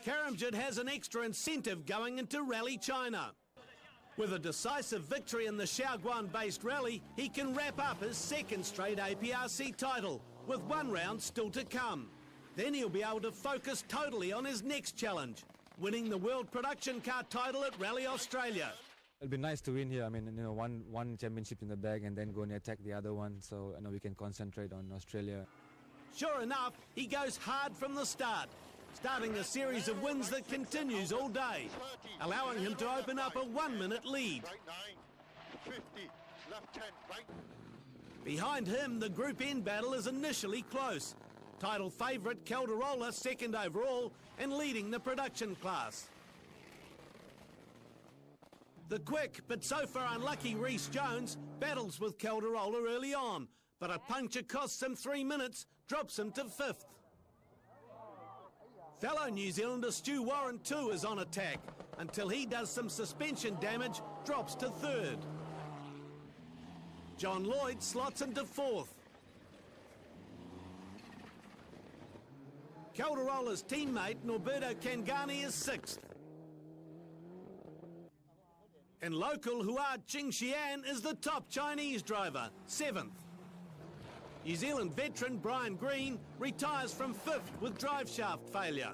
Karamjit has an extra incentive going into Rally China. With a decisive victory in the Shaoguan-based rally, he can wrap up his second straight APRC title, with one round still to come. Then he'll be able to focus totally on his next challenge, winning the World Production Car title at Rally Australia. It'll be nice to win here. I mean, one championship in the bag and then go and attack the other one, so we can concentrate on Australia. Sure enough, he goes hard from the start, starting a series of wins that continues all day, allowing him to open up a 1-minute lead. Behind him, the Group N battle is initially close. Title favourite Calderola second overall and leading the production class. The quick but so far unlucky Rhys Jones battles with Calderola early on, but a puncture costs him 3 minutes, drops him to 5th. Fellow New Zealander Stu Warren too is on attack, until he does some suspension damage, drops to 3rd. John Lloyd slots into 4th. Calderola's teammate Norberto Kangani is 6th. And local Hua Qingxian is the top Chinese driver, 7th. New Zealand veteran Brian Green retires from 5th with drive shaft failure.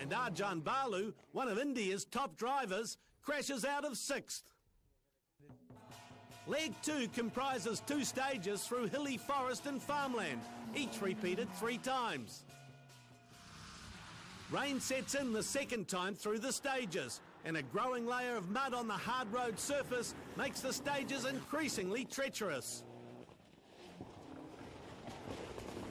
And Arjan Balu, one of India's top drivers, crashes out of 6th. Leg 2 comprises 2 stages through hilly forest and farmland, each repeated 3 times. Rain sets in the second time through the stages, and a growing layer of mud on the hard road surface makes the stages increasingly treacherous.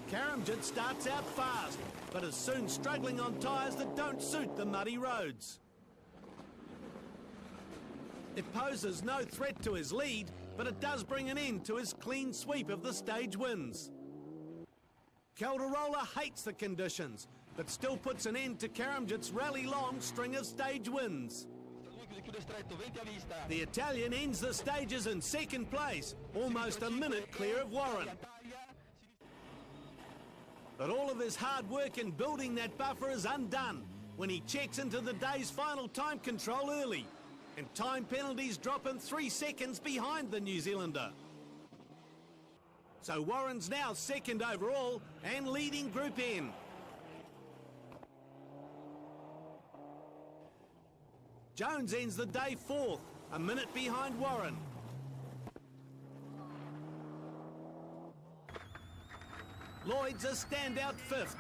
Karamjit starts out fast, but is soon struggling on tyres that don't suit the muddy roads. It poses no threat to his lead, but it does bring an end to his clean sweep of the stage wins. Calderola hates the conditions, but still puts an end to Karamjit's rally-long string of stage wins. The Italian ends the stages in second place, almost a minute clear of Warren. But all of his hard work in building that buffer is undone when he checks into the day's final time control early, and time penalties drop him 3 seconds behind the New Zealander. So Warren's now second overall and leading Group N. Jones ends the day 4th, a minute behind Warren. Lloyd's a standout 5th.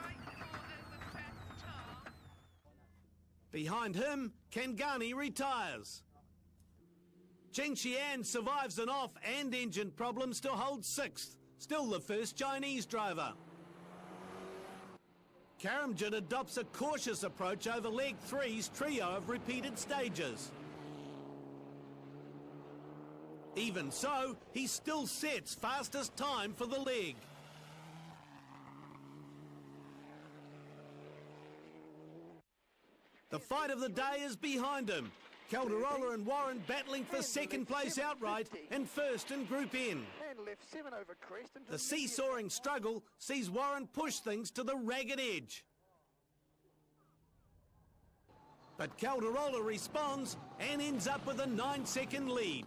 Behind him, Kangani retires. Qingxian survives an off and engine problems to hold 6th, still the first Chinese driver. Karamjit adopts a cautious approach over leg 3's trio of repeated stages. Even so, he still sets fastest time for the leg. The fight of the day is behind him. Calderola and Warren battling for second place outright and first in Group N. The seesawing struggle sees Warren push things to the ragged edge. But Calderola responds and ends up with a 9-second lead.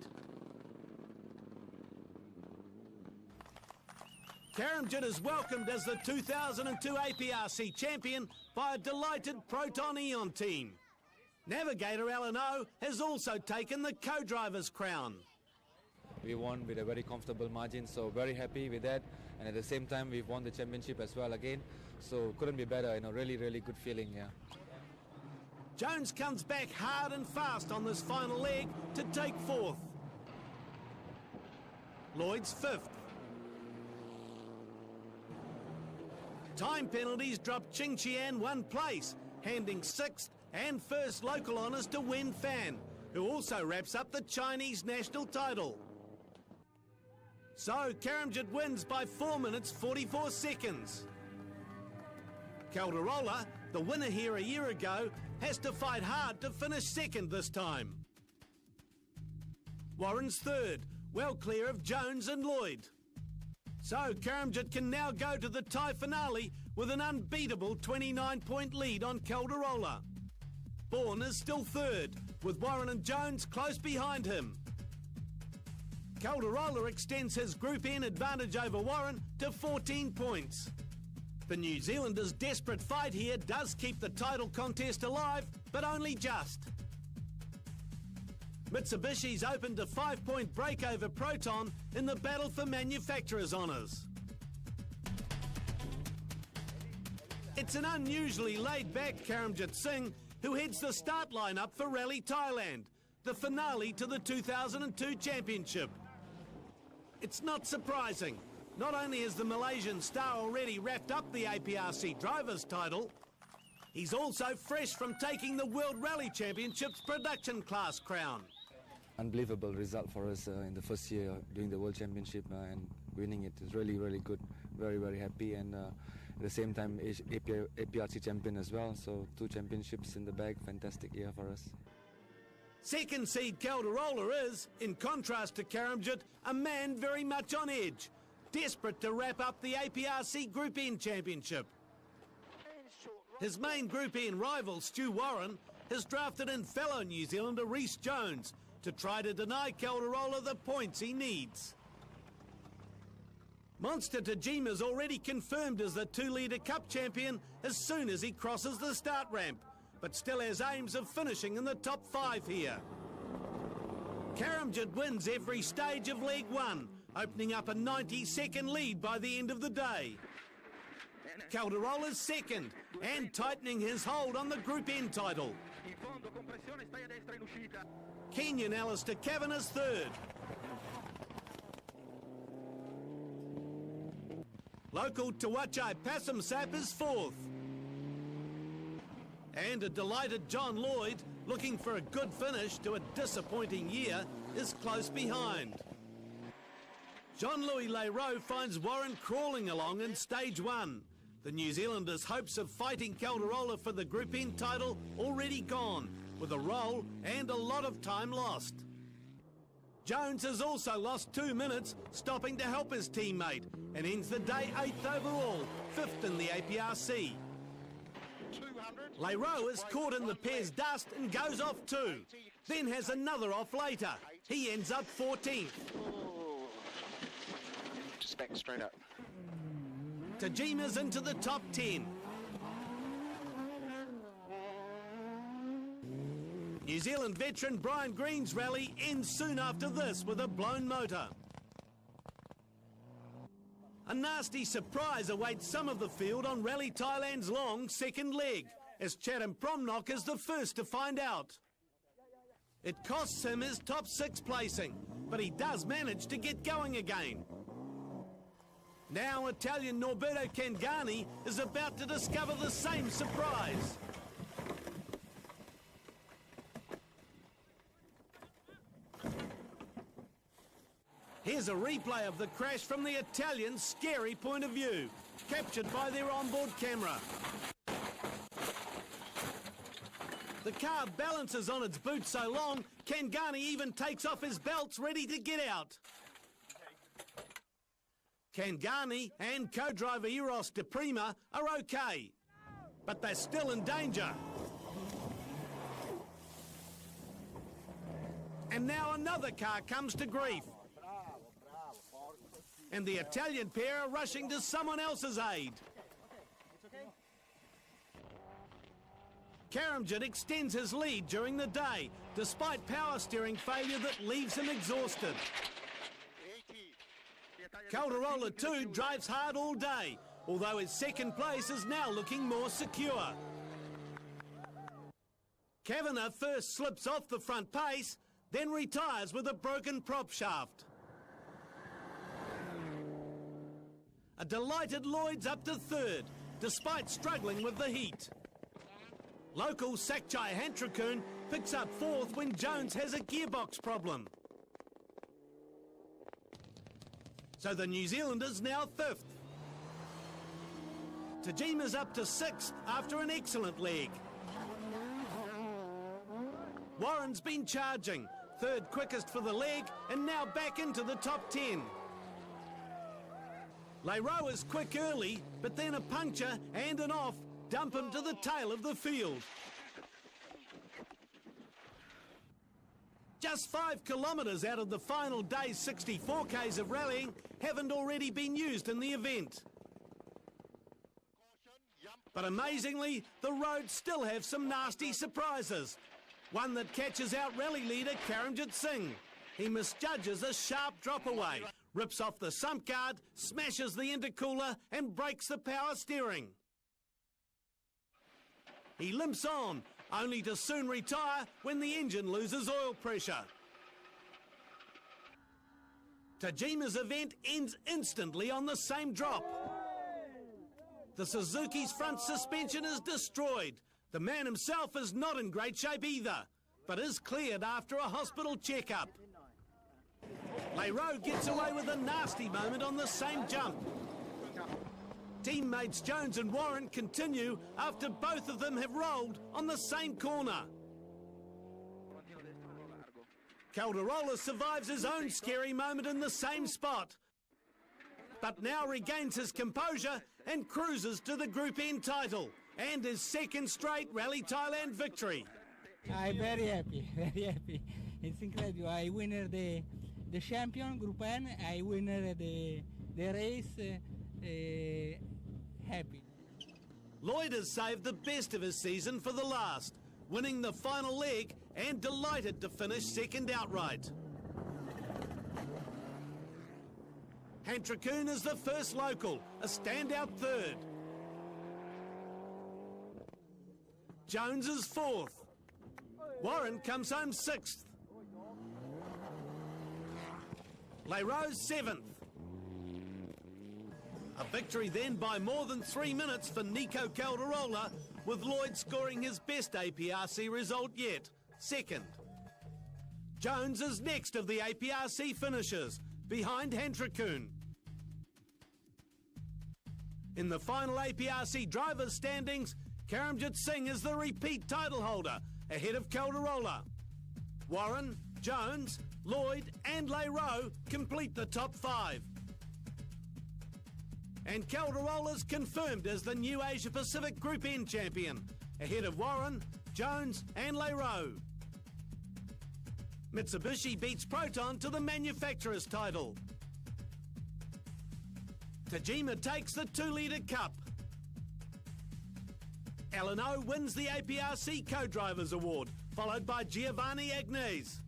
Karamjit is welcomed as the 2002 APRC champion by a delighted Proton Eon team. Navigator Alan O has also taken the co-driver's crown. We won with a very comfortable margin, so very happy with that. And at the same time, we've won the championship as well again. So couldn't be better, really, really good feeling, yeah. Jones comes back hard and fast on this final leg to take 4th. Lloyd's 5th. Time penalties drop Qingxian 1 place, handing 6th and first local honours to Wen Fan, who also wraps up the Chinese national title. So Karamjit wins by 4 minutes 44 seconds. Calderola, the winner here a year ago, has to fight hard to finish second this time. Warren's 3rd, well clear of Jones and Lloyd. So Karamjit can now go to the tie finale with an unbeatable 29-point lead on Calderola. Bourne is still third, with Warren and Jones close behind him. Calderola extends his Group N advantage over Warren to 14 points. The New Zealanders' desperate fight here does keep the title contest alive, but only just. Mitsubishi's opened a 5-point break over Proton in the battle for manufacturer's honours. It's an unusually laid-back Karamjit Singh who heads the start line-up for Rally Thailand, the finale to the 2002 championship. It's not surprising. Not only has the Malaysian star already wrapped up the APRC drivers' title, he's also fresh from taking the World Rally Championship's production class crown. Unbelievable result for us in the first year doing the World Championship and winning it is really, really good. Very, very happy, and at the same time APRC champion as well, so 2 championships in the bag. Fantastic year for us. Second seed Calderola is, in contrast to Karamjit, a man very much on edge, desperate to wrap up the APRC Group N Championship. His main Group N rival, Stu Warren, has drafted in fellow New Zealander Rhys Jones to try to deny Calderola the points he needs. Monster Tajima's already confirmed as the 2-litre Cup champion as soon as he crosses the start ramp, but still has aims of finishing in the top 5 here. Karamjit wins every stage of Leg 1, opening up a 90-second lead by the end of the day. Calderola's second, and tightening his hold on the Group N title. Kenyan Alistair Kavanagh's third. Local Tawachai Passamsap is fourth. And a delighted John Lloyd, looking for a good finish to a disappointing year, is close behind. Jean-Louis Leroux finds Warren crawling along in stage 1. The New Zealanders' hopes of fighting Calderola for the Group N title already gone, with a roll and a lot of time lost. Jones has also lost 2 minutes, stopping to help his teammate, and ends the day 8th overall, 5th in the APRC. Leroux is caught in the pair's dust and goes off too, then has another off later. He ends up 14th. Just back straight up. Tajima's into the top 10. New Zealand veteran Brian Green's rally ends soon after this with a blown motor. A nasty surprise awaits some of the field on Rally Thailand's long second leg, as Chatham Promnock is the first to find out. It costs him his top 6 placing, but he does manage to get going again. Now Italian Norberto Cangani is about to discover the same surprise. Here's a replay of the crash from the Italians' scary point of view, captured by their onboard camera. The car balances on its boot so long, Cangani even takes off his belts ready to get out. Cangani and co-driver Eros de Prima are okay, but they're still in danger. And now another car comes to grief. And the Italian pair are rushing to someone else's aid. Karamjit extends his lead during the day, despite power steering failure that leaves him exhausted. Calderola too drives hard all day, although his second place is now looking more secure. Kavanagh first slips off the front pace, then retires with a broken prop shaft. A delighted Lloyd's up to third, despite struggling with the heat. Local Sakchai Hantrakun picks up fourth when Jones has a gearbox problem. So the New Zealanders now fifth. Tajima's up to sixth after an excellent leg. Warren's been charging, third quickest for the leg, and now back into the top 10. Leroux is quick early, but then a puncture and an off dump him to the tail of the field. Just 5 kilometres out of the final day's 64 Ks of rallying haven't already been used in the event. But amazingly, the roads still have some nasty surprises. One that catches out rally leader Karamjit Singh. He misjudges a sharp drop away, rips off the sump guard, smashes the intercooler and breaks the power steering. He limps on, only to soon retire when the engine loses oil pressure. Tajima's event ends instantly on the same drop. The Suzuki's front suspension is destroyed. The man himself is not in great shape either, but is cleared after a hospital checkup. Leroux gets away with a nasty moment on the same jump. Teammates Jones and Warren continue after both of them have rolled on the same corner. Calderola survives his own scary moment in the same spot, but now regains his composure and cruises to the Group N title and his second straight Rally Thailand victory. I'm very happy, very happy. It's incredible. I win the champion Group N. I win the race. Happy. Lloyd has saved the best of his season for the last, winning the final leg and delighted to finish second outright. Hantrakoon is the first local, a standout third. Jones is fourth. Warren comes home sixth. Leroux seventh. A victory then by more than 3 minutes for Nico Calderola, with Lloyd scoring his best APRC result yet, second. Jones is next of the APRC finishers, behind Hantrakoon. In the final APRC drivers' standings, Karamjit Singh is the repeat title holder, ahead of Calderola. Warren, Jones, Lloyd and Leroux complete the top 5. And Calderola's confirmed as the new Asia Pacific Group N champion, ahead of Warren, Jones and Leroux. Mitsubishi beats Proton to the manufacturer's title. Tajima takes the 2-litre cup. Alan O wins the APRC Co-Drivers Award, followed by Giovanni Agnese.